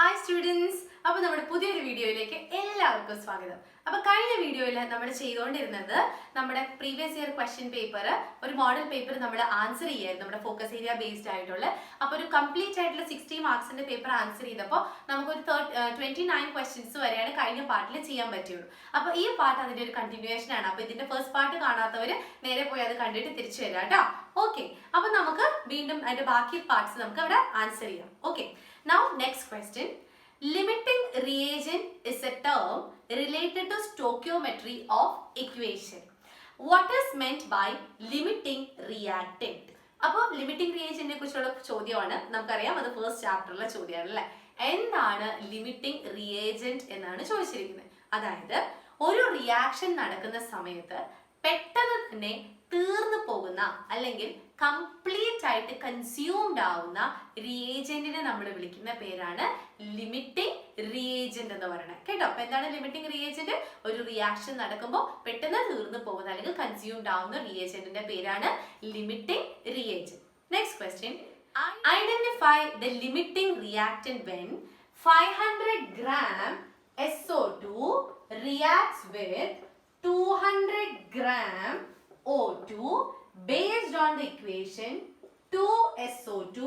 Hi students! അപ്പോൾ നമ്മുടെ പുതിയൊരു വീഡിയോയിലേക്ക് എല്ലാവർക്കും സ്വാഗതം. അപ്പോൾ കഴിഞ്ഞ വീഡിയോയിൽ നമ്മൾ ചെയ്തുകൊണ്ടിരുന്നത് നമ്മുടെ പ്രീവിയസ് ഇയർ ക്വസ്റ്റ്യൻ പേപ്പർ ഒരു മോഡൽ പേപ്പർ നമ്മൾ ആൻസർ ചെയ്യായിരുന്നു നമ്മുടെ ഫോക്കസ് ഏരിയ ബേസ്ഡ് ആയിട്ടുള്ള. അപ്പോൾ ഒരു കംപ്ലീറ്റ് ആയിട്ടുള്ള 60 മാർക്സിന്റെ പേപ്പർ ആൻസർ ചെയ്തപ്പോൾ നമുക്കൊരു 29 ക്വസ്റ്റ്യൻസ് വരെയാണ് കഴിഞ്ഞ പാർട്ടിൽ ചെയ്യാൻ പറ്റുള്ളൂ. അപ്പോൾ ഈ പാർട്ട് അതിന്റെ ഒരു കണ്ടിന്യൂവേഷൻ ആണ്. അപ്പോൾ ഇതിന്റെ ഫസ്റ്റ് പാർട്ട് കാണാത്തവർ നേരെ പോയി അത് കണ്ടിട്ട് തിരിച്ചു വരാം കേട്ടോ. ഓക്കെ, അപ്പോൾ നമുക്ക് വീണ്ടും അതിന്റെ ബാക്കി പാർട്സ് നമുക്ക് അവിടെ ആൻസർ ചെയ്യാം. Okay, now next question. Limiting reagent is a term related to stoichiometry of equation. What is meant by limiting reactant? അപ്പോൾ ലിമിറ്റിംഗ് റിയേജന്റിനെ കുറിച്ചുള്ള ചോദ്യമാണ്. നമുക്കറിയാം അത് ഫസ്റ്റ് ചാപ്റ്ററിലെ ചോദ്യമാണ് അല്ലേ. എന്താണ് ലിമിറ്റിംഗ് റിയേജന്റ് എന്നാണ് ചോദിച്ചിരിക്കുന്നത്. അതായത് ഒരു റിയാക്ഷൻ നടക്കുന്ന സമയത്ത് പെട്ടെന്ന് തന്നെ തീർന്നു പോകുന്ന അല്ലെങ്കിൽ കംപ്ലീറ്റ് ആയിട്ട് കൺസ്യൂംഡ് ആവുന്ന റിയേജന്റിനെ നമ്മൾ വിളിക്കുന്ന പേരാണ് ലിമിറ്റിംഗ് റിയേജന്റ് എന്ന് പറയുന്നത് കേട്ടോ. അപ്പൊ എന്താണ് ലിമിറ്റിംഗ് റിയേജന്റ്? ഒരു റിയാക്ഷൻ നടക്കുമ്പോൾ പെട്ടെന്ന് തീർന്നു പോകുന്ന അല്ലെങ്കിൽ കൺസ്യൂംഡ് ആവുന്ന റിയേജന്റിന്റെ പേരാണ് limiting reagent. Next question. Identify the limiting reactant when 500 gram SO2 reacts with 200 gram O2 based on the equation 2SO2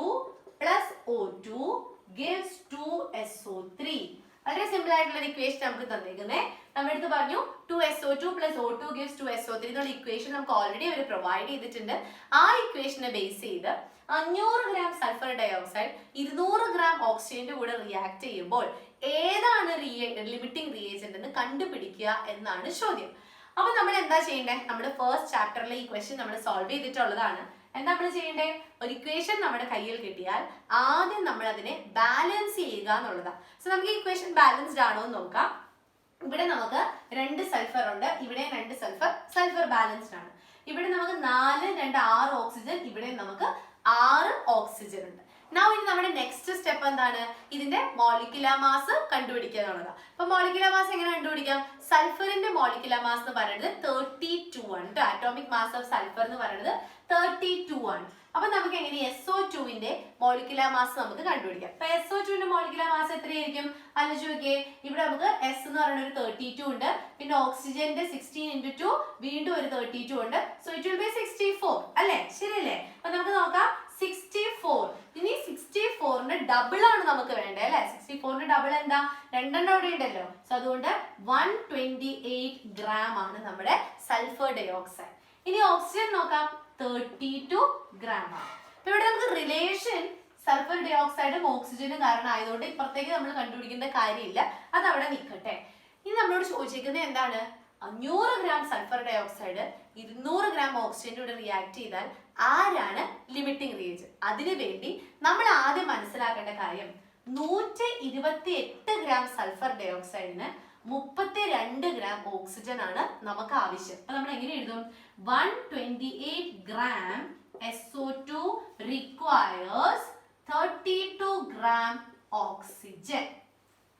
plus O2 gives 2SO3. വളരെ സിമ്പിൾ ആയിട്ടുള്ള ഒരു ഇക്വേഷൻ നമുക്ക് തന്നിരിക്കുന്നത്. നമ്മുടെ അടുത്ത് പറഞ്ഞു 2SO2 plus O2 gives 2SO3 എന്നുള്ള equation നമുക്ക് ഓൾറെഡി അവർ പ്രൊവൈഡ് ചെയ്തിട്ടുണ്ട്. ആ ഇക്വേഷനെ ബേസ് ചെയ്ത് 500 ഗ്രാം സൾഫർ ഡയോക്സൈഡ് 200 ഗ്രാം ഓക്സിജന്റെ കൂടെ റിയാക്ട് ചെയ്യുമ്പോൾ ഏതാണ് ലിമിറ്റിംഗ് റിയേജന്റ് എന്ന് കണ്ടുപിടിക്കുക എന്നാണ് ചോദ്യം. അപ്പൊ നമ്മൾ എന്താ ചെയ്യേണ്ടത്? നമ്മുടെ ഫസ്റ്റ് ചാപ്റ്ററിലെ ഈ ക്വസ്റ്റ്യൻ നമ്മൾ സോൾവ് ചെയ്തിട്ടുള്ളതാണ്. എന്താ നമ്മൾ ചെയ്യേണ്ടത്? ഒരു ഇക്വേഷൻ നമ്മുടെ കയ്യിൽ കിട്ടിയാൽ ആദ്യം നമ്മൾ അതിനെ ബാലൻസ് ചെയ്യുക എന്നുള്ളതാണ്. സോ നമുക്ക് ഈ ഇക്വേഷൻ ബാലൻസ്ഡ് ആണോ എന്ന് നോക്കാം. ഇവിടെ നമുക്ക് 2 സൾഫർ ഉണ്ട്, ഇവിടെ 2 സൾഫർ ബാലൻസ്ഡ് ആണ്. ഇവിടെ നമുക്ക് 4, 2, 6 ഓക്സിജൻ, ഇവിടെ നമുക്ക് 6 ഓക്സിജൻ ഉണ്ട്. Now ഇനി നമ്മുടെ നെക്സ്റ്റ് സ്റ്റെപ്പ് എന്താണ്? ഇതിന്റെ മോളിക്യുലർ മാസ് കണ്ടുപിടിക്കുക എന്നുള്ളതാണ്. അപ്പൊ മോളിക്യുലർ മാസ് എങ്ങനെ കണ്ടുപിടിക്കാം? സൾഫറിന്റെ മോളിക്യുലർ മാസ് എന്ന് പറയുന്നത് 32 ആണ്. അറ്റോമിക് മാസ് ഓഫ് സൾഫർ എന്ന് പറയുന്നത് 32 ആണ്. അപ്പൊ നമുക്ക് എങ്ങനെ SO2 മോളിക്യുലർ മാസ് നമുക്ക് കണ്ടുപിടിക്കാം. അപ്പൊ SO2 മോളിക്യുലർ മാസ് എത്രയായിരിക്കും? ആലോചിച്ച് നോക്കിയേ. ഇവിടെ നമുക്ക് S എന്ന് പറയുന്ന ഒരു 32 ഉണ്ട്, പിന്നെ ഓക്സിജന്റെ 16 into 2 വീണ്ടും ഒരു 32 ഉണ്ട്. സോ ഇറ്റ് വിൽ ബി 64 അല്ലേ? ശരിയല്ലേ? അപ്പൊ നമുക്ക് നോക്കാം 64. ഇനി 64ന്റെ ഡബിൾ ആണ് നമുക്ക് വേണ്ടത് അല്ലെ. 64ന്റെ ഡബിൾ എന്താ? 2 അവിടെ ഉണ്ടല്ലോ. സോ അതുകൊണ്ട് 128 ഗ്രാം ആണ് നമ്മുടെ സൾഫർ ഡയോക്സൈഡ്. ഇനി ഓക്സിജൻ നോക്കാം, 32 ഗ്രാം ആണ്. അപ്പൊ ഇവിടെ നമുക്ക് റിലേഷൻ സൾഫർ ഡയോക്സൈഡും ഓക്സിജനും കാരണം ആയതുകൊണ്ട് ഇപ്പുറത്തേക്ക് നമ്മൾ കണ്ടുപിടിക്കേണ്ട കാര്യമില്ല, അത് അവിടെ നിൽക്കട്ടെ. ഇനി നമ്മളോട് ചോദിച്ചിരിക്കുന്നത് എന്താണ്? 500 ഗ്രാം സൾഫർ ഡയോക്സൈഡ് 200 ഗ്രാം ഓക്സിജന്റെ കൂടെ റിയാക്ട് ചെയ്താൽ ആരാണ് ലിമിറ്റിംഗ് റിയേജന്റ്? അതിനു വേണ്ടി നമ്മൾ ആദ്യം മനസ്സിലാക്കേണ്ട കാര്യം 128 ഗ്രാം സൾഫർ ഡയോക്സൈഡിന് 32 ഗ്രാം ഓക്സിജൻ ആണ് നമുക്ക് ആവശ്യം. അപ്പൊ നമ്മൾ എങ്ങനെ എഴുതും? 128 gram SO2 requires 32 gram oxygen.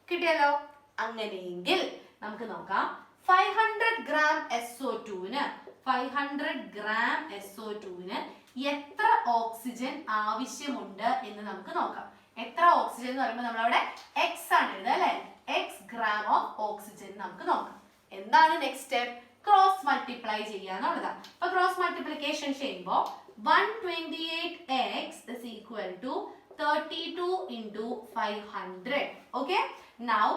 കിട്ടിയല്ലോ? അങ്ങനെയെങ്കിൽ നമുക്ക് നോക്കാം 500 ഗ്രാം SO2ന് 500 ഗ്രാം SO2ന് എത്ര ഓക്സിജൻ ആവശ്യമുണ്ട് എന്ന് നമുക്ക് നോക്കാം. എത്ര ഓക്സിജൻ എന്ന് പറയുമ്പോൾ നമ്മളവിടെ X ആണ് എഴുതുക അല്ലെ. X ഗ്രാം ഓഫ് ഓക്സിജൻ നമുക്ക് നോക്കാം. എന്താണ് നെക്സ്റ്റ് സ്റ്റെപ്പ്? ക്രോസ് മൾട്ടിപ്ലൈ ചെയ്യുക എന്നുള്ളതാണ്. അപ്പൊ ക്രോസ് മൾട്ടിപ്ലിക്കേഷൻ ചെയ്യുമ്പോൾ 128x is equal to 32 into 500. Okay, now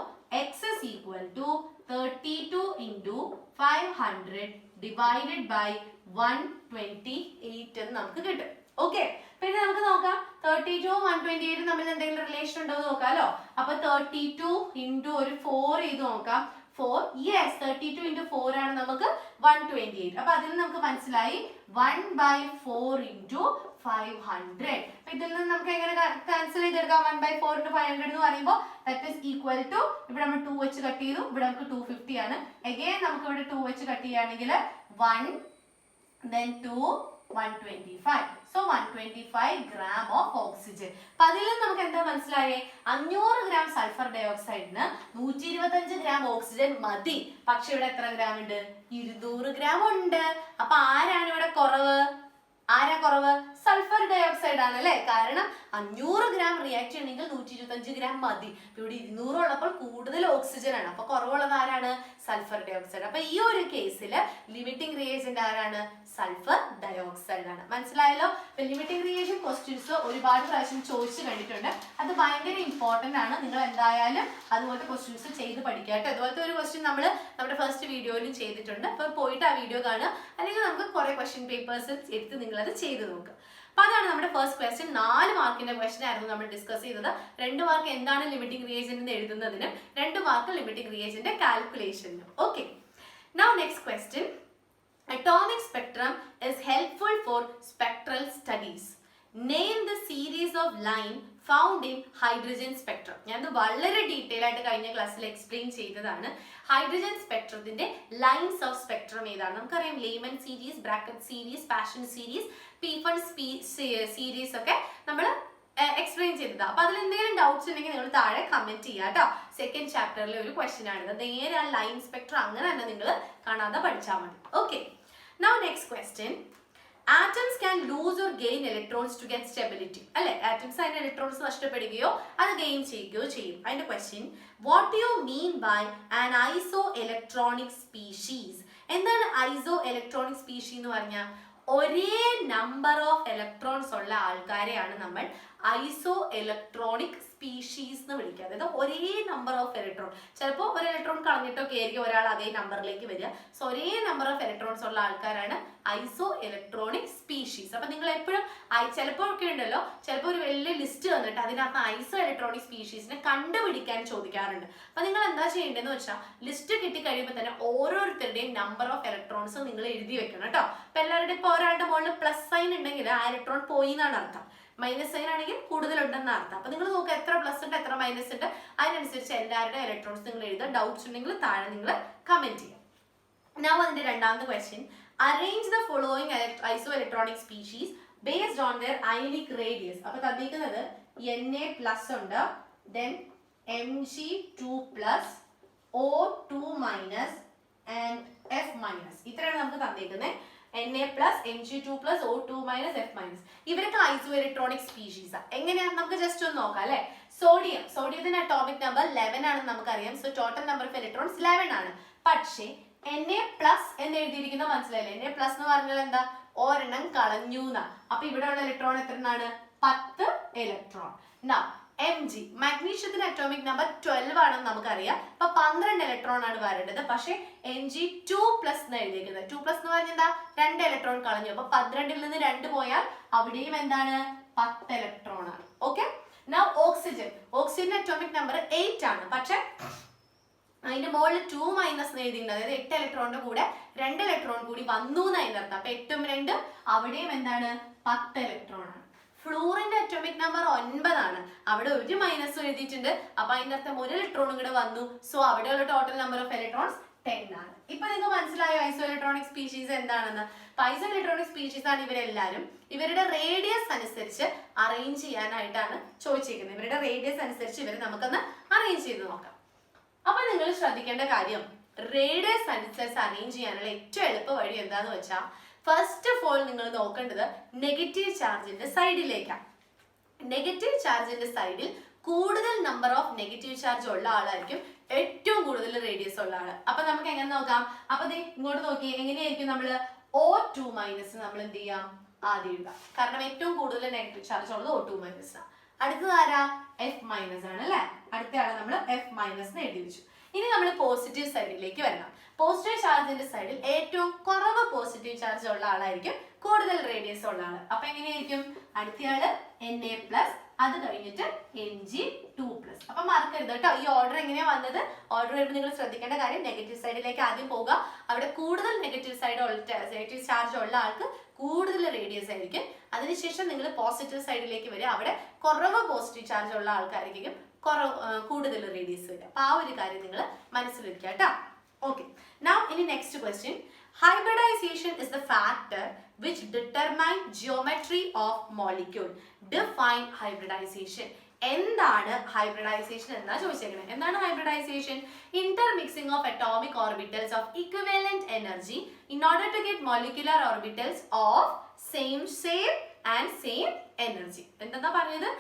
X is equal to 32 into 500 divided by 128 എന്ന് നമുക്ക് കിട്ടും. ഓക്കെ, പിന്നെ നമുക്ക് നോക്കാം 32 128 തമ്മിൽ എന്തെങ്കിലും റിലേഷൻ ഉണ്ടോ എന്ന് നോക്കാമല്ലോ. അപ്പൊ 32 into ഒരു 4 ചെയ്ത് നോക്കാം. 4, yes, 32 into 4 ആണ് നമുക്ക് 128. അപ്പൊ അതിൽ നമുക്ക് മനസ്സിലായി 1/4 into 500. അപ്പൊ ഇതിൽ നിന്ന് നമുക്ക് എങ്ങനെ ക്യാൻസൽ ചെയ്തെടുക്കാം? 1/4 into 500 എന്ന് പറയുമ്പോൾ that is equal to, ഇവിടെ നമ്മൾ 2 വെച്ച് കട്ട് ചെയ്തു, ഇവിടെ നമുക്ക് 250 ആണ്. അഗൈൻ നമുക്ക് ഇവിടെ 2 വെച്ച് കട്ട് ചെയ്യുകയാണെങ്കിൽ 1 then 2 125. So 125 gram of oxygen. അപ്പൊ അതിൽ നമുക്ക് എന്താ മനസ്സിലായേ? 500 ഗ്രാം സൾഫർ ഡയോക്സൈഡിന് 125 ഗ്രാം ഓക്സിജൻ മതി. പക്ഷെ ഇവിടെ എത്ര ഗ്രാം ഉണ്ട്? 200 ഗ്രാം ഉണ്ട്. അപ്പൊ ആരാണ് ഇവിടെ കുറവ്? ആരാ കുറവ്? സൾഫർ ഡയോക്സൈഡ് ആണ് അല്ലെ. കാരണം 500 ഗ്രാം റിയാക്ട് ചെയ്യണമെങ്കിൽ 125 ഗ്രാം മതി. ഇവിടെ 200 ഉള്ളപ്പോൾ കൂടുതൽ ഓക്സിജൻ ആണ്, അപ്പൊ കുറവുള്ളത് ആരാണ്? Sulphur dioxide. അപ്പൊ ഈ ഒരു കേസിൽ ലിമിറ്റിംഗ് റിയേജന്റ് ആരാണ്? സൾഫർ ഡയോക്സൈഡ് ആണ്. മനസ്സിലായല്ലോ? അപ്പൊ ലിമിറ്റിംഗ് റിയേജന്റ് ക്വസ്റ്റ്യൻസ് ഒരുപാട് പ്രാവശ്യം ചോദിച്ചു കണ്ടിട്ടുണ്ട്. അത് ഭയങ്കര ഇമ്പോർട്ടന്റ് ആണ്. നിങ്ങൾ എന്തായാലും അതുപോലത്തെ ക്വസ്റ്റ്യൻസ് ചെയ്ത് പഠിക്കുക കേട്ടോ. അതുപോലത്തെ ഒരു ക്വസ്റ്റ്യൻ നമ്മൾ നമ്മുടെ ഫസ്റ്റ് വീഡിയോയിലും ചെയ്തിട്ടുണ്ട്. അപ്പൊ പോയിട്ട് ആ വീഡിയോ കാണുക, അല്ലെങ്കിൽ നമുക്ക് കുറെ ക്വസ്റ്റ്യൻ പേപ്പേഴ്സ് എടുത്ത് നിങ്ങൾ അത് ചെയ്ത് നോക്കുക. അപ്പൊ അതാണ് നമ്മുടെ ഫസ്റ്റ് ക്വസ്റ്റ്യൻ. 4 മാർക്കിന്റെ ക്വസ്റ്റ്യൻ ആയിരുന്നു നമ്മൾ ഡിസ്കസ് ചെയ്തത്. 2 മാർക്ക് എന്താണ് ലിമിറ്റിംഗ് റിയേജന്റ് എന്ന് എഴുതുന്നതിനും 2 മാർക്ക് ലിമിറ്റിംഗ് റിയേജന്റ് കാൽക്കുലേഷനും. Okay, now next question. Atomic spectrum is helpful for spectral studies. Name the series of line found in hydrogen spectrum. ഞാൻ വളരെ ഡീറ്റെയിൽ ആയിട്ട് കഴിഞ്ഞ ക്ലാസ്സിൽ എക്സ്പ്ലെയിൻ ചെയ്തതാണ്. ഹൈഡ്രജൻ സ്പെക്ട്രത്തിന്റെ ലൈൻസ് ഓഫ് സ്പെക്ട്രം ഏതാണ്? നമുക്കറിയാം Lyman series, Brackett series, Paschen series, Pfund series ഒക്കെ നമ്മൾ എക്സ്പ്ലെയിൻ ചെയ്തത്. അപ്പൊ അതിൽ എന്തെങ്കിലും ഡൗട്ട്സ് ഉണ്ടെങ്കിൽ നിങ്ങൾ താഴെ കമന്റ് ചെയ്യുക കേട്ടോ. സെക്കൻഡ് ചാപ്റ്ററിലെ ഒരു ക്വസ്റ്റ്യൻ ആണിത്. നേരെ ആ ലൈൻ സ്പെക്ട്രം അങ്ങനെ തന്നെ നിങ്ങൾ കാണാതെ പഠിച്ചാൽ മതി. Okay, now next question. Atoms can lose or gain electrons to get stability. അല്ലെ, ആറ്റംസ് അതിന്റെ ഇലക്ട്രോൺസ് നഷ്ടപ്പെടുകയോ അത് ഗെയിൻ ചെയ്യുകയോ ചെയ്യും. അതിന്റെ question, what do you mean by an iso electronic species? എന്താണ് ഐസോ ഇലക്ട്രോണിക് സ്പീഷീസ് എന്ന് പറഞ്ഞാൽ? ഒരേ നമ്പർ ഓഫ് ഇലക്ട്രോൺസ് ഉള്ള ആൾക്കാരെയാണ് നമ്മൾ ഐസോ ഇലക്ട്രോണിക് സ്പീഷീസ് എന്ന് വിളിക്കുക. അതായത് ഒരേ നമ്പർ ഓഫ് ഇലക്ട്രോൺ, ചിലപ്പോൾ ഒരു ഇലക്ട്രോൺ കളഞ്ഞിട്ടൊക്കെ ആയിരിക്കും ഒരാൾ അതേ നമ്പറിലേക്ക് വരിക. സോ ഒരേ നമ്പർ ഓഫ് ഇലക്ട്രോൺസ് ഉള്ള ആൾക്കാരാണ് ഐസോ ഇലക്ട്രോണിക് സ്പീഷീസ്. അപ്പൊ നിങ്ങൾ എപ്പോഴും ചിലപ്പോൾ ഒക്കെ ഉണ്ടല്ലോ, ചിലപ്പോൾ ഒരു വലിയ ലിസ്റ്റ് വന്നിട്ട് അതിനകത്ത് ഐസോ ഇലക്ട്രോണിക് സ്പീഷീസിനെ കണ്ടുപിടിക്കാൻ ചോദിക്കാറുണ്ട്. അപ്പൊ നിങ്ങൾ എന്താ ചെയ്യേണ്ടതെന്ന് വെച്ചാൽ ലിസ്റ്റ് കിട്ടി കഴിയുമ്പോൾ തന്നെ ഓരോരുത്തരുടെയും നമ്പർ ഓഫ് ഇലക്ട്രോൺസ് നിങ്ങൾ എഴുതി വെക്കണം കേട്ടോ. അപ്പൊ എല്ലാവരുടെയും ഇപ്പോൾ ഒരാളുടെ മുകളിൽ പ്ലസ് സൈൻ ഉണ്ടെങ്കിൽ ആ ഇലക്ട്രോൺ പോയി എന്നാണ് അർത്ഥം. മൈനസ് സൈൻ ആണെങ്കിൽ കൂടുതലുണ്ടെന്ന് അർത്ഥം. അപ്പൊ നിങ്ങൾ നോക്കുക എത്ര പ്ലസ് ഉണ്ട് എത്ര മൈനസ് ഉണ്ട്, അതിനനുസരിച്ച് എല്ലാവരുടെ ഇലക്ട്രോൺസ് നിങ്ങൾ എഴുതുക. ഡൗട്ട്സ് ഉണ്ടെങ്കിൽ താഴെ നിങ്ങൾ കമന്റ് ചെയ്യുക. നൗ അതിന്റെ രണ്ടാമത്തെ question. Arrange the following iso electronic species based on their ionic radius. അപ്പൊ തന്നിരിക്കുന്നത് Na+ ഉണ്ട്, then Mg2+, O2- and F-. ഇത്രയാണ് നമുക്ക് തന്നിരിക്കുന്നത്. Na+, Mg2+, O2-, F-. ഇവരൊക്കെ ഐസോ ഇലക്ട്രോണിക് സ്പീഷീസ്. എങ്ങനെയാണ് നമുക്ക് ജസ്റ്റ് ഒന്ന് നോക്കാം അല്ലെ. സോഡിയത്തിന്റെ അറ്റോമിക് നമ്പർ 11 ആണെന്ന് നമുക്കറിയാം. So total number of electrons 11 ആണ്. പക്ഷേ Na+ എന്ന് എഴുതിയിരിക്കുന്നത് മനസ്സിലായില്ലേ? Na+ എന്ന് പറഞ്ഞാൽ എന്താ? ഒരെണ്ണം കളഞ്ഞു എന്നാ. അപ്പൊ ഇവിടെ ഉള്ള ഇലക്ട്രോൺ എത്രയാണ്? 10 ഇലക്ട്രോൺ. Mg, മാഗ്നീഷ്യത്തിന്റെ അറ്റോമിക് നമ്പർ 12 ആണെന്ന് നമുക്കറിയാം. അപ്പൊ 12 ഇലക്ട്രോൺ ആണ് വരേണ്ടത്. പക്ഷെ Mg2+ എന്ന് എഴുതിയിരിക്കുന്നത്. 2+ എന്ന് പറഞ്ഞാൽ എന്താ? 2 ഇലക്ട്രോൺ കളഞ്ഞു. അപ്പൊ 12ൽ നിന്ന് 2 പോയാൽ അവിടെയും എന്താണ്? 10 ഇലക്ട്രോൺ ആണ്. ഓക്കെ, നൗ ഓക്സിജന്റെ അറ്റോമിക് നമ്പർ 8 ആണ്. പക്ഷെ അതിന്റെ മുകളിൽ 2- എന്ന് എഴുതിയിട്ടുണ്ട്. അതായത് 8 ഇലക്ട്രോണിന്റെ കൂടെ 2 ഇലക്ട്രോൺ കൂടി വന്നു എന്ന് അതിന്റെ അർത്ഥം. അപ്പൊ 8ഉം 2 അവിടെയും എന്താണ്? 10 ഇലക്ട്രോൺ ആണ്. ഫ്ലൂറിന്റെ അറ്റോമിക് നമ്പർ 9 ആണ്. അവിടെ ഒരു മൈനസ് എഴുതിയിട്ടുണ്ട്. അപ്പൊ അതിന്റെ അർത്ഥം ഒരു ഇലക്ട്രോണും കൂടെ വന്നു. സോ അവിടെയുള്ള ടോട്ടൽ നമ്പർ ഓഫ് ഇലക്ട്രോൺസ് 10 ആണ്. ഇപ്പൊ നിങ്ങൾക്ക് മനസ്സിലായോ ഐസോ ഇലക്ട്രോണിക് സ്പീഷീസ് എന്താണെന്ന്? ഐസോ ഇലക്ട്രോണിക് സ്പീഷീസ് ആണ് ഇവരെല്ലാരും. ഇവരുടെ റേഡിയസ് അനുസരിച്ച് അറേഞ്ച് ചെയ്യാനായിട്ടാണ് ചോദിച്ചിരിക്കുന്നത്. ഇവരുടെ റേഡിയസ് അനുസരിച്ച് ഇവരെ നമുക്കൊന്ന് അറേഞ്ച് ചെയ്ത് നോക്കാം. അപ്പൊ നിങ്ങൾ ശ്രദ്ധിക്കേണ്ട കാര്യം, റേഡിയസ് അനുസരിച്ച് അറേഞ്ച് ചെയ്യാനുള്ള ഏറ്റവും എളുപ്പ വഴി എന്താന്ന് വെച്ചാൽ, ഫസ്റ്റ് ഓഫ് ഓൾ നിങ്ങൾ നോക്കേണ്ടത് നെഗറ്റീവ് ചാർജിന്റെ സൈഡിലേക്കാണ്. നെഗറ്റീവ് ചാർജിന്റെ സൈഡിൽ കൂടുതൽ നമ്പർ ഓഫ് നെഗറ്റീവ് ചാർജ് ഉള്ള ആളായിരിക്കും ഏറ്റവും കൂടുതൽ റേഡിയസ് ഉള്ള ആള്. അപ്പൊ നമുക്ക് എങ്ങനെ നോക്കാം? അപ്പൊ ഇങ്ങോട്ട് നോക്കി എങ്ങനെയായിരിക്കും നമ്മള് O2- നമ്മൾ എന്ത് ചെയ്യാം? ആദ്യം എഴുതാം. കാരണം ഏറ്റവും കൂടുതൽ നെഗറ്റീവ് ചാർജ് ഉള്ളത് O2-. അടുത്തത് ആരാ? F- ആണ് അല്ലെ. അടുത്ത ആളെ നമ്മൾ F- എന്ന് എഴുതി വെച്ചു. ഇനി നമ്മൾ പോസിറ്റീവ് സൈഡിലേക്ക് വരണം. പോസിറ്റീവ് ചാർജിന്റെ സൈഡിൽ ഏറ്റവും കുറവ് പോസിറ്റീവ് ചാർജ് ഉള്ള ആളായിരിക്കും കൂടുതൽ റേഡിയസ് ഉള്ള ആള്. അപ്പൊ എങ്ങനെയായിരിക്കും? അടുത്തയാള് Na+, അത് കഴിഞ്ഞിട്ട് Mg2+. അപ്പൊ മറക്കരുത് കേട്ടോ, ഈ ഓർഡർ എങ്ങനെയാ വന്നത്? ഓർഡർ വരുമ്പോൾ നിങ്ങൾ ശ്രദ്ധിക്കേണ്ട കാര്യം, നെഗറ്റീവ് സൈഡിലേക്ക് ആദ്യം പോകുക. അവിടെ കൂടുതൽ നെഗറ്റീവ് ചാർജ് ഉള്ള ആൾക്ക് കൂടുതൽ റേഡിയസ് ആയിരിക്കും. അതിനുശേഷം നിങ്ങൾ പോസിറ്റീവ് സൈഡിലേക്ക് വരിക. അവിടെ കുറവ് പോസിറ്റീവ് ചാർജ് ഉള്ള ആൾക്കാരായിരിക്കും കൂടുതൽ റേഡിയസ് വരിക. അപ്പൊ ആ ഒരു കാര്യം നിങ്ങൾ മനസ്സിൽ വെക്കുക കേട്ടോ. Okay, now in the next question, hybridization is the factor which determine geometry of molecule. Define hybridization. എന്താണ് ഹൈബ്രിഡൈസേഷൻ എന്നാ ചോദിച്ചേക്കുന്നത്. എന്താണ് hybridization? Intermixing of atomic orbitals of equivalent energy in order to get molecular orbitals of same shape and same energy. എന്താ പറഞ്ഞത്?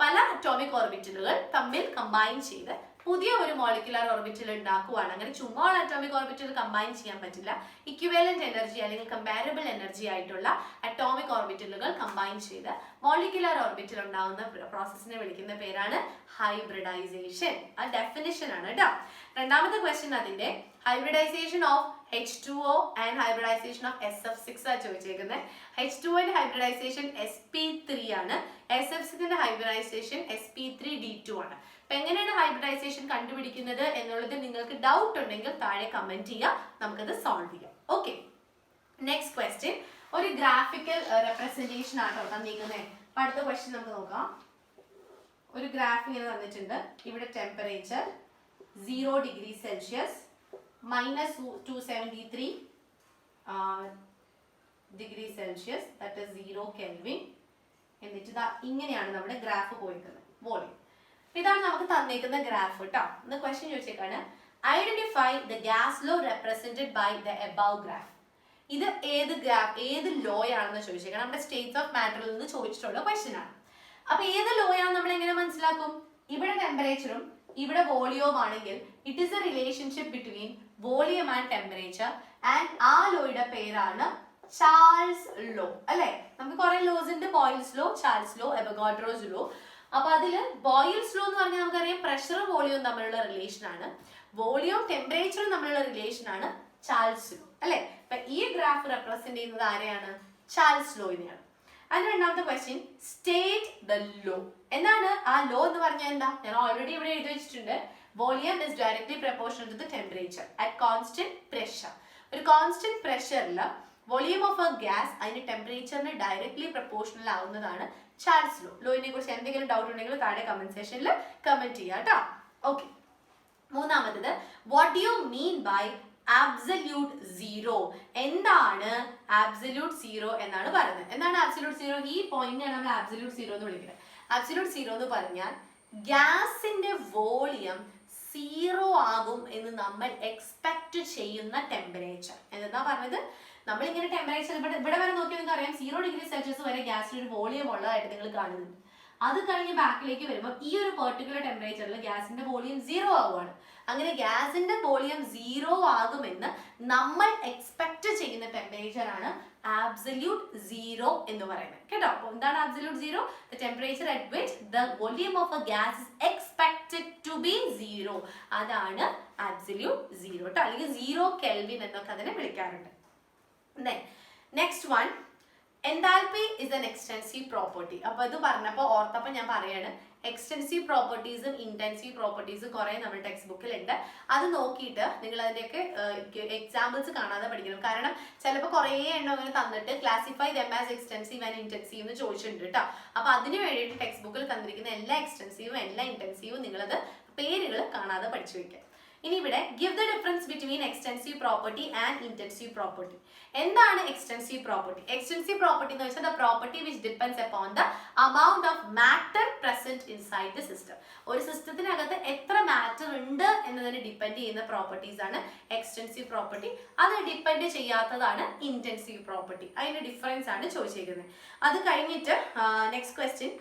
പല atomic ഓർബിറ്റലുകൾ തമ്മിൽ combine ചെയ്ത് പുതിയ ഒരു മോളിക്കുലർ ഓർബിറ്റൽ ഉണ്ടാക്കുവാണ്. അങ്ങനെ ചുമ്മാ അറ്റോമിക് ഓർബിറ്റൽ കമ്പൈൻ ചെയ്യാൻ പറ്റില്ല. ഇക്വിവാലന്റ് എനർജി അല്ലെങ്കിൽ കമ്പാരബിൾ എനർജി ആയിട്ടുള്ള അറ്റോമിക് ഓർബിറ്റലുകൾ കമ്പൈൻ ചെയ്ത് മോളിക്കുലർ ഓർബിറ്റൽ ഉണ്ടാകുന്ന പ്രോസസ്സിനെ വിളിക്കുന്ന പേരാണ് ഹൈബ്രിഡൈസേഷൻ. ആ ഡെഫിനിഷൻ ആണ് കേട്ടോ. രണ്ടാമത്തെ ക്വസ്റ്റ്യൻ അതിന്റെ hybridisation of H2O and hybridisation of SF6 ആ ചോദിച്ചേക്കുന്നത്. H2O ന്റെ ഹൈബ്രിഡൈസേഷൻ sp3 ആണ്. SF6 ന്റെ ഹൈബ്രിഡൈസേഷൻ sp3d2 ആണ്. അപ്പൊ എങ്ങനെയാണ് ഹൈബ്രിഡൈസേഷൻ കണ്ടുപിടിക്കുന്നത് എന്നുള്ളത് നിങ്ങൾക്ക് ഡൗട്ട് ഉണ്ടെങ്കിൽ താഴെ കമന്റ് ചെയ്യുക, നമുക്കത് സോൾവ് ചെയ്യാം. ഓക്കെ, നെക്സ്റ്റ് ക്വസ്റ്റ്യൻ ഒരു ഗ്രാഫിക്കൽ റെപ്രസെന്റേഷൻ ആട്ടോ തന്നിരിക്കുന്നത്. അപ്പൊ അടുത്ത ക്വസ്റ്റ്യൻ നമുക്ക് നോക്കാം. ഒരു ഗ്രാഫ് ഇങ്ങനെ തന്നിട്ടുണ്ട്. ഇവിടെ temperature 0 degree Celsius -273 degree Celsius, that is 0 kelvin. എന്നിട്ട് ഇങ്ങനെയാണ് നമ്മുടെ ഗ്രാഫ് പോയിരിക്കുന്നത്, വോളിയം. ഇതാണ് നമുക്ക് തന്നേക്കുന്ന ഗ്രാഫ് കേട്ടോ. ഇന്ന് ക്വസ്റ്റ്യൻ ചോദിച്ചേക്കാണ് identify the gas law represented by the above graph. ഇത് ഏത് ലോ ആണെന്ന് ചോദിച്ചേക്കണം. നമ്മുടെ സ്റ്റേറ്റ്സ് ഓഫ് മാറ്ററിൽ നിന്ന് ചോദിച്ചിട്ടുള്ള ക്വസ്റ്റ്യൻ ആണ്. അപ്പൊ ഏത് ലോ ആണ് നമ്മൾ എങ്ങനെ മനസ്സിലാക്കും? ഇവിടെ ടെമ്പറേച്ചറും ഇവിടെ വോളിയവും ആണെങ്കിൽ it is A relationship between volume and temperature, and ആ ലോയുടെ പേരാണ് ചാൾസ് ലോ അല്ലെ. നമുക്ക് കുറെ ലോസ് ഉണ്ട്, boils law, Charles law, Avogadro's law. അപ്പൊ അതില് ബോയിൽസ് ലോ എന്ന് പറഞ്ഞാൽ നമുക്കറിയാം പ്രഷറും വോളിയവും തമ്മിലുള്ള റിലേഷൻ ആണ്, വോളിയവും ടെമ്പറേച്ചറും തമ്മിലുള്ള റിലേഷൻ ആണ് ചാൾസ് ലോ അല്ലെ. അപ്പൊ ഈ ഗ്രാഫ് റെപ്രസെന്റ് ചെയ്യുന്നത് ആരെയാണ്? ചാൾസ് ലോയിനെയാണ്. അതിന് രണ്ടാമത്തെ ക്വസ്റ്റ്യൻ സ്റ്റേറ്റ് ദ ലോ. എന്താണ് ആ ലോ എന്ന് പറഞ്ഞാൽ എന്താ? ഞാൻ ഓൾറെഡി ഇവിടെ എഴുതി വെച്ചിട്ടുണ്ട്. Volume is directly proportional to the temperature at constant pressure. ഒരു കോൺസ്റ്റന്റ് പ്രഷറിൽ വോളിയം ഓഫ് എ ഗ്യാസ് അതിന്റെ ടെമ്പറേച്ചറിന് ഡയറക്ട്ലി പ്രൊപ്പോർഷണൽ ആവുന്നതാണ് ചാൾസ് ലോ. ലോയിനെ കുറിച്ച് എന്തെങ്കിലും ഡൗട്ട് ഉണ്ടെങ്കിൽ താഴെ കമന്റ് സെക്ഷനിൽ കമന്റ് ചെയ്യാം കേട്ടോ. ഓക്കെ, മൂന്നാമത്തത് what do you mean by absolute zero. എന്താണ് ആബ്സല്യൂട്ട് സീറോ എന്നാണ് പറയുന്നത്. എന്താണ് ആബ്സല്യൂട്ട് സീറോ? ഈ പോയിന്റാണ് നമ്മൾ ആബ്സല്യൂട്ട് സീറോ എന്ന് വിളിക്കുന്നത്. ആബ്സല്യൂട്ട് സീറോ എന്ന് പറഞ്ഞാൽ ഗ്യാസിന്റെ വോളിയം 0 ആകും എന്ന് നമ്മൾ എക്സ്പെക്ട് ചെയ്യുന്ന ടെമ്പറേച്ചർ. എന്താ പറഞ്ഞത്? നമ്മളിങ്ങനെ ടെമ്പറേച്ചർ ഇവിടെ വരെ നോക്കി നിങ്ങൾക്ക് അറിയാം 0 ഡിഗ്രി സെൽഷ്യസ് വരെ ഗ്യാസിന് ഒരു വോളിയം ഉള്ളതായിട്ട് നിങ്ങൾ കാണുന്നുണ്ട്. അത് കഴിഞ്ഞ് ബാക്കിലേക്ക് വരുമ്പോൾ ഈ ഒരു പെർട്ടിക്കുലർ ടെമ്പറേച്ചറിൽ ഗ്യാസിന്റെ വോളിയം 0 ആവുകയാണ്. അങ്ങനെ ഗ്യാസിന്റെ വോളിയം 0 ആകുമെന്ന് നമ്മൾ എക്സ്പെക്ട് ചെയ്യുന്ന ടെമ്പറേച്ചർ ആണ് ആബ്സല്യൂട്ട് സീറോ എന്ന് പറയുന്നത് കേട്ടോ. അപ്പോൾ എന്താണ് absolute zero? The temperature at which the volume of a gas is expected to be 0. അതാണ് ആബ്സല്യൂട്ട് സീറോ കേട്ടോ, അല്ലെങ്കിൽ 0 കെൽവിൻ എന്നൊക്കെ അതിനെ വിളിക്കാറുണ്ട്. Next one, enthalpy is an extensive property. അപ്പൊ ഇത് പറഞ്ഞപ്പോൾ ഓർത്തപ്പോൾ ഞാൻ പറയാണ്, എക്സ്റ്റെൻസീവ് പ്രോപ്പർട്ടീസും ഇന്റൻസീവ് പ്രോപ്പർട്ടീസും കുറെ നമ്മുടെ ടെക്സ്റ്റ് ബുക്കിൽ ഉണ്ട്. അത് നോക്കിയിട്ട് നിങ്ങൾ അതിന്റെയൊക്കെ എക്സാമ്പിൾസ് കാണാതെ പഠിക്കണം. കാരണം ചിലപ്പോൾ കുറേ എണ്ണം അങ്ങനെ തന്നിട്ട് classify them as extensive and intensive എന്ന് ചോദിച്ചിട്ടുണ്ട് കേട്ടോ. അപ്പൊ അതിന് വേണ്ടിയിട്ട് ടെക്സ്റ്റ് ബുക്കിൽ തന്നിരിക്കുന്ന എല്ലാ എക്സ്റ്റെൻസീവും എല്ലാ ഇന്റൻസീവും നിങ്ങളത് പേരുകൾ കാണാതെ പഠിച്ചു വെക്കുക. ഇനി ഇവിടെ give the difference between extensive property and intensive property. എന്താണ് എക്സ്റ്റെൻസീവ് പ്രോപ്പർട്ടി? എക്സ്റ്റെൻസീവ് പ്രോപ്പർട്ടി എന്ന് വെച്ചാൽ the property which depends upon the amount of matter present inside the system. ഒരു സിസ്റ്റത്തിനകത്ത് എത്ര മാറ്റർ ഉണ്ട് എന്നതിനെ ഡിപ്പെൻഡ് ചെയ്യുന്ന പ്രോപ്പർട്ടീസ് ആണ് എക്സ്റ്റെൻസീവ് പ്രോപ്പർട്ടി. അത് ഡിപ്പെൻഡ് ചെയ്യാത്തതാണ് ഇന്റൻസീവ് പ്രോപ്പർട്ടി. അതിന്റെ ഡിഫറൻസ് ആണ് ചോദിച്ചിരിക്കുന്നത്. അത് കഴിഞ്ഞിട്ട് next question,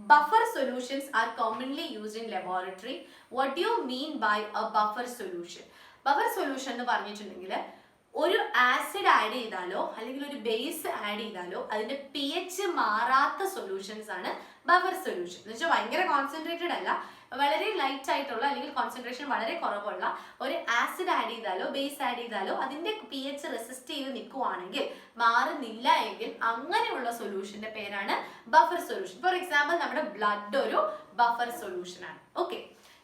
buffer solutions are commonly used in laboratory. What do you mean by a buffer solution? Buffer solution എന്ന് പറഞ്ഞിട്ടുണ്ടെങ്കിൽ ഒരു ആസിഡ് ആഡ് ചെയ്താലോ അല്ലെങ്കിൽ ഒരു ബേസ് ആഡ് ചെയ്താലോ അതിന്റെ pH മാറാത്ത സൊല്യൂഷൻസ് ആണ് ബഫർ സൊല്യൂഷൻ. എന്ന് വെച്ചാൽ ഭയങ്കര കോൺസെൻട്രേറ്റഡ് അല്ല, വളരെ ലൈറ്റ് ആയിട്ടുള്ള അല്ലെങ്കിൽ കോൺസെൻട്രേഷൻ വളരെ കുറവുള്ള ഒരു ആസിഡ് ആഡ് ചെയ്താലോ ബേസ് ആഡ് ചെയ്താലോ അതിന്റെ pH റെസിസ്റ്റ് ചെയ്ത് നിൽക്കുവാണെങ്കിൽ, മാറുന്നില്ല എങ്കിൽ അങ്ങനെയുള്ള സൊല്യൂഷന്റെ പേരാണ് ബഫർ സൊല്യൂഷൻ. ഫോർ എക്സാമ്പിൾ നമ്മുടെ ബ്ലഡ് ഒരു ബഫർ സൊല്യൂഷൻ ആണ്. Okay,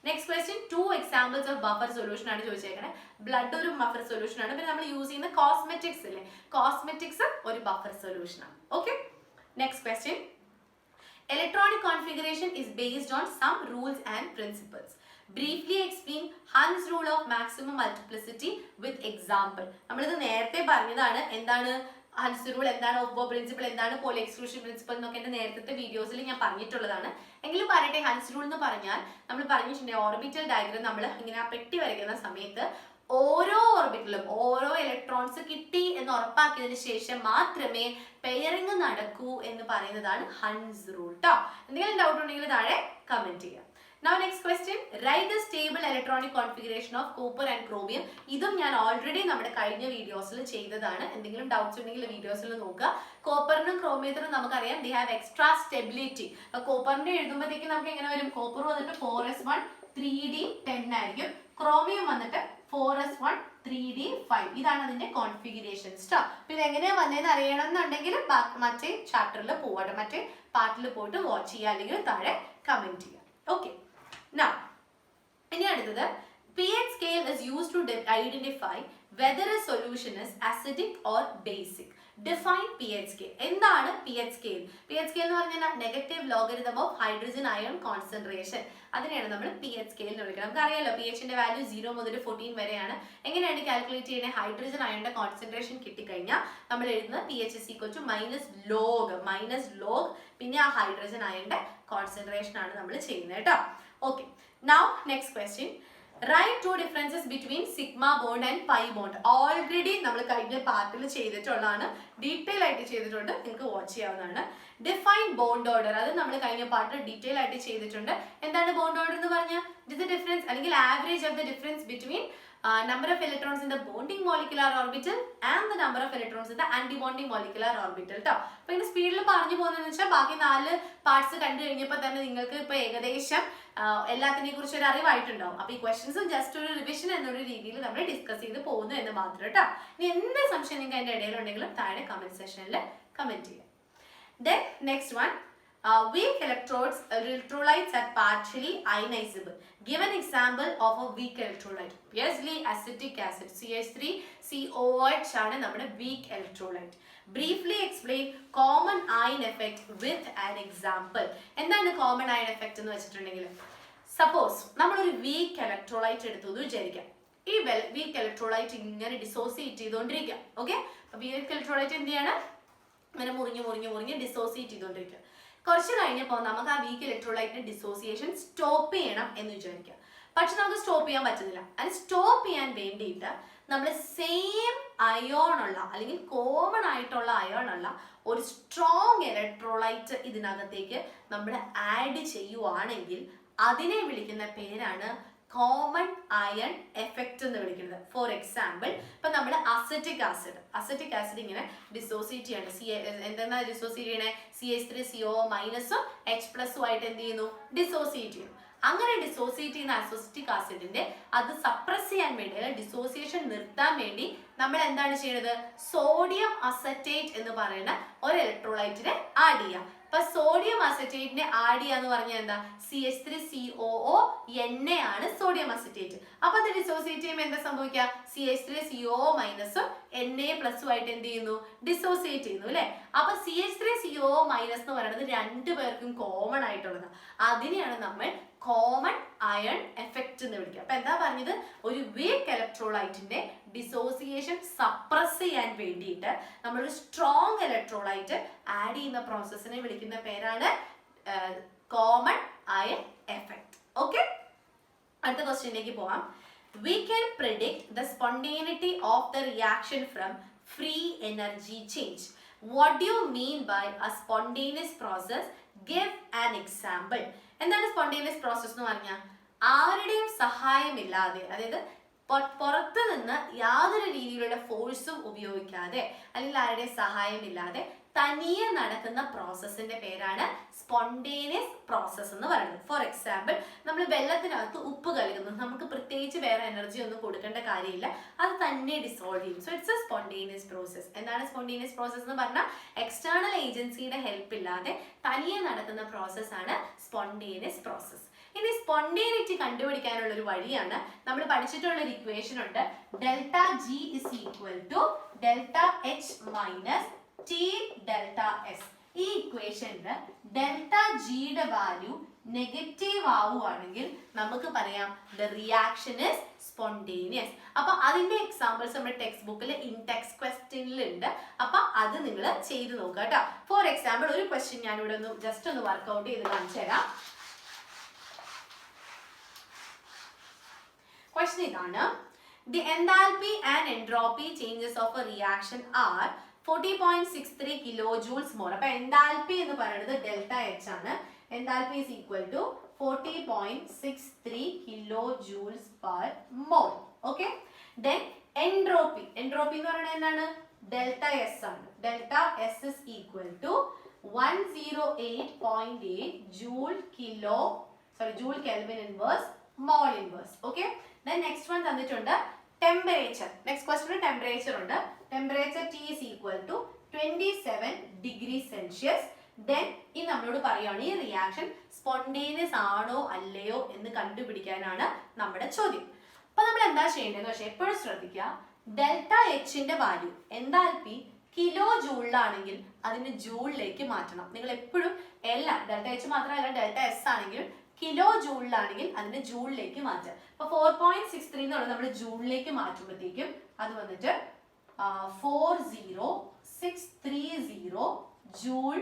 next question, 2 examples of buffer solution ആണ് ചോദിച്ചേക്കുന്നത്. ബ്ലഡ് ഒരു ബഫർ സൊല്യൂഷൻ ആണ്. പിന്നെ നമ്മൾ യൂസ് ചെയ്യുന്ന കോസ്മെറ്റിക്സ് ഇല്ലേ, കോസ്മെറ്റിക്സ് ഒരു ബഫർ സൊല്യൂഷൻ ആണ്. Okay, next question, electronic configuration is based on some rules and principles. Briefly explain Hund's rule of maximum multiplicity with example. നമ്മളിത് നേരത്തെ പറഞ്ഞതാണ്. എന്താണ് ഹൺസ് റൂൾ, എന്താണ് ഓപ്പോ പ്രിൻസിപ്പിൾ, എന്താണ് പോളി എക്സ്ക്ലൂഷൻ പ്രിൻസിപ്പിൾ എന്നൊക്കെ എൻ്റെ നേരത്തെ വീഡിയോസിൽ ഞാൻ പറഞ്ഞിട്ടുള്ളതാണ്. എങ്കിലും പറയട്ടെ, ഹൺസ് റൂൾ എന്ന് പറഞ്ഞാൽ നമ്മൾ പറഞ്ഞിട്ടുണ്ട് ഓർബിറ്റൽ ഡയഗ്രം നമ്മൾ ഇങ്ങനെ പെട്ടി വരയ്ക്കുന്ന സമയത്ത് ഓരോ ഓർബിറ്റലും ഓരോ ഇലക്ട്രോൺസ് കിട്ടി എന്ന് ഉറപ്പാക്കിയതിനു ശേഷം മാത്രമേ പെയറിംഗ് നടക്കൂ എന്ന് പറയുന്നതാണ് ഹൺസ് റൂൾ ട്ടോ. എന്തെങ്കിലും ഡൗട്ട് ഉണ്ടെങ്കിൽ താഴെ കമന്റ് ചെയ്യാം. Now next question, write the stable electronic configuration of copper and chromium. ഇതും ഞാൻ ഓൾറെഡി നമ്മുടെ കഴിഞ്ഞ വീഡിയോസിൽ ചെയ്തതാണ്. എന്തെങ്കിലും ഡൗട്ട്സ് ഉണ്ടെങ്കിൽ വീഡിയോസിൽ നോക്കുക. കോപ്പറിനും ക്രോമിയത്തിനും നമുക്കറിയാം they have extra stability. കോപ്പറിന്റെ എഴുതുമ്പോഴത്തേക്ക് നമുക്ക് എങ്ങനെ വരും? കോപ്പർ വന്നിട്ട് 4s1 3d 10 ആയിരിക്കും. ക്രോമിയം വന്നിട്ട് 4s1 3d 5. ഇതാണ് അതിന്റെ കോൺഫിഗറേഷൻസ് ട്ടോ. ഇത് എങ്ങനെയാ വന്നതെന്ന് അറിയണം എന്നുണ്ടെങ്കിൽ മറ്റേ ചാപ്റ്ററിൽ പോവാട്ടെ, മറ്റേ പാർട്ടിൽ പോയിട്ട് വാച്ച് ചെയ്യുക, അല്ലെങ്കിൽ താഴെ കമന്റ് ചെയ്യുക. ഓക്കെ, now ഇനി അടുത്തത് pH scale is used to identify whether a solution is acidic or basic. Define pH scale. എന്താണ് pH scale? pH scale എന്ന് പറഞ്ഞാൽ negative logarithm of hydrogen ion concentration. അതിനെയാണ് നമ്മൾ pH scale എന്ന് വിളിക്കുന്നത്. നമുക്കറിയാലോ pH ന്റെ വാല്യൂ 0 മുതൽ 14 വരെയാണ്. എങ്ങനെയാണ് കാൽക്കുലേറ്റ് ചെയ്യുന്നത്? ഹൈഡ്രജൻ അയോണിന്റെ കോൺസെൻട്രേഷൻ കിട്ടിക്കഴിഞ്ഞാൽ നമ്മൾ എഴുതുന്നത് pH is equal to minus log പിന്നെ ആ ഹൈഡ്രജൻ അയോണിന്റെ കോൺസെൻട്രേഷൻ ആണ് നമ്മൾ ചെയ്യുന്നത് കേട്ടോ. Okay, now next question. Write two differences between sigma bond and pi bond. Already നമ്മൾ കഴിഞ്ഞ പാർട്ടിൽ ചെയ്തിട്ടുള്ളതാണ്, ഡീറ്റെയിൽ ആയിട്ട് ചെയ്തിട്ടുണ്ട്, നിങ്ങൾക്ക് വാച്ച് ചെയ്യാവുന്നതാണ്. Define bond order. അത് നമ്മൾ കഴിഞ്ഞ പാർട്ടിൽ ഡീറ്റെയിൽ ആയിട്ട് ചെയ്തിട്ടുണ്ട്. എന്താണ് bond order എന്ന് പറഞ്ഞാൽ? It is the difference അല്ലെങ്കിൽ average of the difference between number of electrons in the bonding molecular orbital and the number of electrons in the antibonding molecular orbital ട്ടോ. അപ്പൊ ഇങ്ങനെ സ്പീഡിൽ പറഞ്ഞു പോകുന്നതെന്ന് വെച്ചാൽ ബാക്കി 4 പാർട്സ് കണ്ടു കഴിഞ്ഞപ്പോൾ തന്നെ നിങ്ങൾക്ക് ഇപ്പൊ ഏകദേശം എല്ലാത്തിനെ കുറിച്ച് ഒരു അറിവായിട്ടുണ്ടാവും. അപ്പൊ ഈ ക്വസ്റ്റ്യൻസും ജസ്റ്റ് ഒരു റിവിഷൻ എന്നൊരു രീതിയിൽ നമ്മൾ ഡിസ്കസ് ചെയ്ത് പോകുന്നു എന്ന് മാത്രം കേട്ടോ. ഇനി എന്ത് സംശയം നിങ്ങൾക്ക് അതിന്റെ ഇടയിലുണ്ടെങ്കിലും താഴെ കമന്റ് സെക്ഷനിൽ കമന്റ് ചെയ്യാം. Then next one, weak electrolytes are partially ionizable. Give an example of a weak electrolyte. Obviously acetic acid CH3COOH ആണ് നമ്മുടെ weak electrolyte. Briefly explain common ion effect with an example. എന്താണ് common ion effect എന്ന് വെച്ചിട്ടുണ്ടെങ്കിൽ, suppose നമ്മളൊരു weak electrolyte എടുത്തു എന്ന് വിചാരിക്കാം. ഈ weak electrolyte ഇങ്ങനെ ഡിസോസിയേറ്റ് ചെയ്തുകൊണ്ടിരിക്കുക. ഓക്കെ, weak electrolyte എന്ത് ചെയ്യാണ്? ഇങ്ങനെ മുറിഞ്ഞ് ഡിസോസിയേറ്റ് ചെയ്തുകൊണ്ടിരിക്കുക. കുറച്ച് കഴിഞ്ഞപ്പോൾ നമുക്ക് ആ വീക്ക് ഇലക്ട്രോലൈറ്റിന്റെ ഡിസോസിയേഷൻ സ്റ്റോപ്പ് ചെയ്യണം എന്ന് വിചാരിക്കുക. പക്ഷെ നമുക്ക് സ്റ്റോപ്പ് ചെയ്യാൻ പറ്റുന്നില്ല. അത് സ്റ്റോപ്പ് ചെയ്യാൻ വേണ്ടിയിട്ട് നമ്മൾ സെയിം അയോൺ ഉള്ള അല്ലെങ്കിൽ കോമൺ ആയിട്ടുള്ള അയോൺ ഉള്ള ഒരു സ്ട്രോങ് ഇലക്ട്രോലൈറ്റ് ഇതിനകത്തേക്ക് നമ്മൾ ആഡ് ചെയ്യുവാണെങ്കിൽ അതിനെ വിളിക്കുന്ന പേരാണ് കോമൺ അയൺ എഫക്റ്റ് എന്ന് വിളിക്കുന്നത്. ഫോർ എക്സാമ്പിൾ, ഇപ്പൊ നമ്മൾ അസറ്റിക് ആസിഡ് ഇങ്ങനെ ഡിസോസിയേറ്റ് ചെയ്യണം. എന്തെന്നാ ഡിസോസിയേറ്റ് ചെയ്യണേ? CH3CO മൈനസും H+ ആയിട്ട് എന്ത് ചെയ്യുന്നു? ഡിസോസിയേറ്റ് ചെയ്യുന്നു. അങ്ങനെ ഡിസോസിയേറ്റ് ചെയ്യുന്ന അസറ്റിക് ആസിഡിന്റെ അത് സപ്രസ് ചെയ്യാൻ വേണ്ടി അല്ലെങ്കിൽ ഡിസോസിയേഷൻ നിർത്താൻ വേണ്ടി നമ്മൾ എന്താണ് ചെയ്യുന്നത്? സോഡിയം അസറ്റേറ്റ് എന്ന് പറയുന്ന ഒരു ഇലക്ട്രോലൈറ്റിനെ ആഡ് ചെയ്യാം. അപ്പൊ സോഡിയം അസറ്റേറ്റിനെ ആഡ് ചെയ്യാന്ന് പറഞ്ഞാൽ എന്താ? CH3COO Na ആണ് സോഡിയം അസറ്റേറ്റ്. അപ്പൊ അത് ഡിസോസിയേറ്റ് ചെയ്യുമ്പോൾ എന്താ സംഭവിക്കുക? CH3COO മൈനസും Na+ ആയിട്ട് എന്ത് ചെയ്യുന്നു? ഡിസോസിയേറ്റ് ചെയ്യുന്നു അല്ലെ? അപ്പൊ CH3COO മൈനസ് എന്ന് പറയുന്നത് രണ്ടു പേർക്കും കോമൺ ആയിട്ടുള്ളത്. അതിനെയാണ് നമ്മൾ കോമൺ അയൺ എഫക്റ്റ് എന്ന് വിളിക്കുക. അപ്പൊ എന്താ പറഞ്ഞത്? ഒരു വീക്ക് ഇലക്ട്രോലൈറ്റിന്റെ ഡിസോസിയേഷൻ സപ്രസ് ചെയ്യാൻ വേണ്ടിയിട്ട് നമ്മളൊരു സ്ട്രോങ് ഇലക്ട്രോലൈറ്റ് ആഡ് ചെയ്യുന്ന പ്രോസസ്സിനെ വിളിക്കുന്ന പേരാണ് കോമൺ അയൺ എഫക്റ്റ്. ഓക്കെ, അടുത്ത ക്വസ്റ്റ്യനിലേക്ക് പോവാം. We can predict the spontaneity of the reaction from free energy change. What do you mean by a spontaneous process? Give an example. എന്താണ് സ്പോണ്ടേനിയസ് പ്രോസസ് എന്ന് പറഞ്ഞാൽ? ആരുടെയും സഹായമില്ലാതെ, അതായത് പുറത്ത് നിന്ന് യാതൊരു രീതിയിലുള്ള ഫോഴ്സും ഉപയോഗിക്കാതെ അല്ലെങ്കിൽ ആരുടെയും സഹായമില്ലാതെ തനിയെ നടക്കുന്ന പ്രോസസ്സിന്റെ പേരാണ് സ്പോണ്ടേനിയസ് പ്രോസസ് എന്ന് പറയുന്നത്. ഫോർ എക്സാമ്പിൾ, നമ്മൾ വെള്ളത്തിനകത്ത് ഉപ്പ് കലകുന്നു, നമുക്ക് പ്രത്യേകിച്ച് വേറെ എനർജി ഒന്നും കൊടുക്കേണ്ട കാര്യമില്ല, അത് തന്നെ ഡിസോൾവ് ചെയ്യും. So it's A spontaneous process. എന്താണ് സ്പോണ്ടേനിയസ് പ്രോസസ് എന്ന് പറഞ്ഞാൽ? എക്സ്റ്റേണൽ ഏജൻസിയുടെ ഹെൽപ്പ് ഇല്ലാതെ തനിയെ നടക്കുന്ന പ്രോസസ് ആണ് സ്പോണ്ടേനിയസ് പ്രോസസ്. ഇനി സ്പോണ്ടേനിറ്റി കണ്ടുപിടിക്കാനുള്ള ഒരു വഴിയാണ് നമ്മൾ പഠിച്ചിട്ടുള്ള ഒരു ഇക്വേഷൻ ഉണ്ട്. ΔG is equal to ΔH minus T ΔS. ഈ ഇക്വേഷനിൽ ΔGയുടെ വാല്യൂ നെഗറ്റീവ് ആവുകയാണെങ്കിൽ നമുക്ക് പറയാം the reaction is spontaneous. അപ്പൊ അതിന്റെ എക്സാമ്പിൾസ് നമ്മുടെ ടെക്സ്റ്റ് ബുക്കിൽ ഇൻടെക്സ്റ്റ് ക്വസ്റ്റ്യനിൽ ഉണ്ട്. അപ്പൊ അത് നിങ്ങൾ ചെയ്ത് നോക്കുക കേട്ടോ. ഫോർ എക്സാമ്പിൾ, ഒരു ക്വസ്റ്റ്യൻ ഞാൻ ഇവിടെ ജസ്റ്റ് ഒന്ന് വർക്ക്ഔട്ട് ചെയ്ത് കാണിച്ചു തരാം. ക്വസ്റ്റ്യൻ ഇതാണ്. The enthalpy and entropy changes of a reaction are 40.63 kilojoules more. അപ്പോൾ enthalpy എന്ന് പറയുന്നത് ഡെൽറ്റ എച്ച് ആണ്. Enthalpy is equal to 40.63 kilojoules per mole. Okay. Then entropy. Entropy എന്ന് പറയുന്നത് എന്താണ്? ഡെൽറ്റ എസ് ആണ്. Delta S is equal to 108.8 joule Kelvin inverse mole inverse. Okay. Then next one തന്നിട്ടുണ്ട് temperature. Next question temperature ഉണ്ട്. Temperature T is equal to 27 degrees Celsius. Then ഈ നമ്മളോട് പറയുകയാണ് ഈ റിയാക്ഷൻ സ്പോണ്ടേനിയസ് ആണോ അല്ലയോ എന്ന് കണ്ടുപിടിക്കാനാണ് നമ്മുടെ ചോദ്യം. അപ്പൊ നമ്മൾ എന്താ ചെയ്യേണ്ടതെന്ന് വെച്ചാൽ എപ്പോഴും ശ്രദ്ധിക്കുക, ഡെൽറ്റ എച്ചിന്റെ വാല്യൂ എന്താൽപി കിലോ ജൂളിലാണെങ്കിൽ അതിന് ജൂളിലേക്ക് മാറ്റണം. നിങ്ങൾ എപ്പോഴും എല്ലാം ഡെൽറ്റ എച്ച് മാത്രമല്ല ഡെൽറ്റ എസ് ആണെങ്കിലും കിലോ ജൂളിലാണെങ്കിൽ അതിന് ജൂളിലേക്ക് മാറ്റാം. അപ്പൊ 4.63 എന്നുള്ളത് നമ്മൾ ജൂളിലേക്ക് മാറ്റുമ്പോഴത്തേക്കും അത് വന്നിട്ട് 40630 ജൂൾ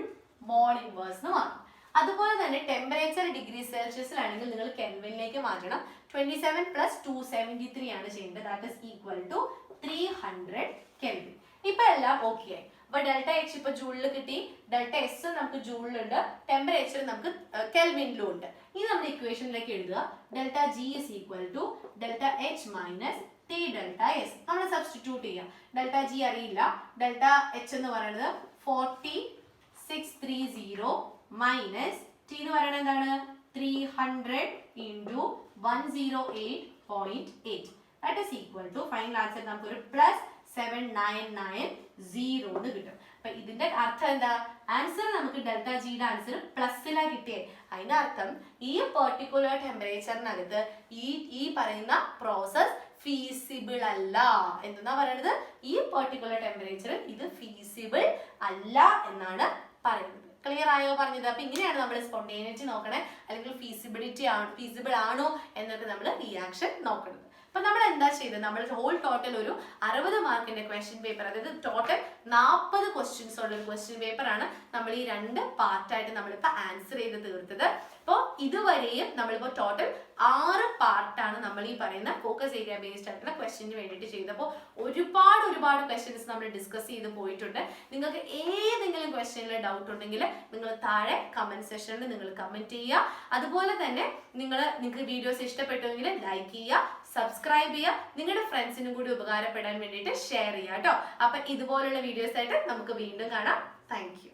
മോൾ ഇൻവേഴ്സ് എന്ന് മാറും. അതുപോലെ തന്നെ ടെമ്പറേച്ചർ ഡിഗ്രി സെൽഷ്യസിലാണെങ്കിൽ നിങ്ങൾ കെൽവിനിലേക്ക് മാറ്റണം. 27 പ്ലസ് 273 ആണ് ചെയ്യേണ്ടത്. That is equal to 300 kelvin. ഇപ്പൊ എല്ലാം ഓക്കെ ആയി. അപ്പൊ ഡെൽറ്റ എച്ച് ഇപ്പൊ ജൂളിൽ കിട്ടി, ഡെൽറ്റ എസ് നമുക്ക് ജൂളിലുണ്ട്, ടെമ്പറേച്ചർ നമുക്ക് കെൽവിനിലും ഉണ്ട്. ഇനി നമ്മുടെ ഇക്വേഷനിലേക്ക് എഴുതുക. Delta G is equal to delta H minus T delta S. നമ്മൾ സബ്സ്റ്റിറ്റ്യൂട്ട് ചെയ്യാം. ഡെൽറ്റ ജി അറിയില്ല, ഡെൽറ്റ എച്ച് എന്ന് പറയുന്നത് 40630 മൈനസ് ടി എന്ന് പറയുന്നത് എന്താണ് 300 into 108.8. That is equal to final answer നമുക്ക് ഒരു പ്ലസ് 7990 എന്ന് കിട്ടും. അപ്പൊ ഇതിന്റെ അർത്ഥം എന്താ? ആൻസർ നമുക്ക് ഡെൽറ്റ ജിയുടെ ആൻസർ പ്ലസിലാ കിട്ടിയേ. അതിന്റെ അർത്ഥം ഈ പെർട്ടിക്കുലർ ടെമ്പറേച്ചറിനകത്ത് ഈ പറയുന്ന പ്രോസസ് ഫീസിബിൾ അല്ല എന്നാ പറയുന്നത്. ഈ പെർട്ടിക്കുലർ ടെമ്പറേച്ചറിൽ ഇത് ഫീസിബിൾ അല്ല എന്നാണ് പറയുന്നത്. ക്ലിയർ ആയോ പറഞ്ഞത്? അപ്പൊ ഇങ്ങനെയാണ് നമ്മൾ സ്പോണ്ടേനിറ്റി നോക്കണേ, അല്ലെങ്കിൽ ഫീസിബിൾ ആണോ എന്നൊക്കെ നമ്മൾ റിയാക്ഷൻ നോക്കുന്നത്. അപ്പൊ നമ്മൾ എന്താ ചെയ്തത്? നമ്മൾ ഹോൾ ടോട്ടൽ ഒരു 60 മാർക്കിന്റെ ക്വസ്റ്റ്യൻ പേപ്പർ, അതായത് ടോട്ടൽ 40 ക്വസ്റ്റ്യൻസ് ഉള്ള ഒരു ക്വസ്റ്റ്യൻ പേപ്പർ ആണ് നമ്മൾ ഈ 2 പാർട്ടായിട്ട് നമ്മളിപ്പോ ആൻസർ ചെയ്ത് തീർത്തത്. അപ്പോൾ ഇതുവരെയും നമ്മളിപ്പോ ടോട്ടൽ 6 പാർട്ടാണ് നമ്മൾ ഈ പറയുന്ന ഫോക്കസ് ഏരിയ ബേസ്ഡ് ആയിട്ടുള്ള ക്വസ്റ്റ്യന് വേണ്ടിയിട്ട് ചെയ്തപ്പോൾ ഒരുപാട് ക്വസ്റ്റ്യൻസ് നമ്മൾ ഡിസ്കസ് ചെയ്ത് പോയിട്ടുണ്ട്. നിങ്ങൾക്ക് ഏതെങ്കിലും ക്വസ്റ്റ്യനിൽ ഡൗട്ട് ഉണ്ടെങ്കിൽ നിങ്ങൾ താഴെ കമന്റ് സെക്ഷനിൽ നിങ്ങൾ കമന്റ് ചെയ്യുക. അതുപോലെ തന്നെ നിങ്ങൾക്ക് വീഡിയോസ് ഇഷ്ടപ്പെട്ടുവെങ്കിൽ ലൈക്ക് ചെയ്യുക, സബ്സ്ക്രൈബ് ചെയ്യുക, നിങ്ങളുടെ ഫ്രണ്ട്സിനും കൂടി ഉപകാരപ്പെടാൻ വേണ്ടിയിട്ട് ഷെയർ ചെയ്യുക കേട്ടോ. അപ്പൊ ഇതുപോലുള്ള വീഡിയോസ് ആയിട്ട് നമുക്ക് വീണ്ടും കാണാം. Thank you.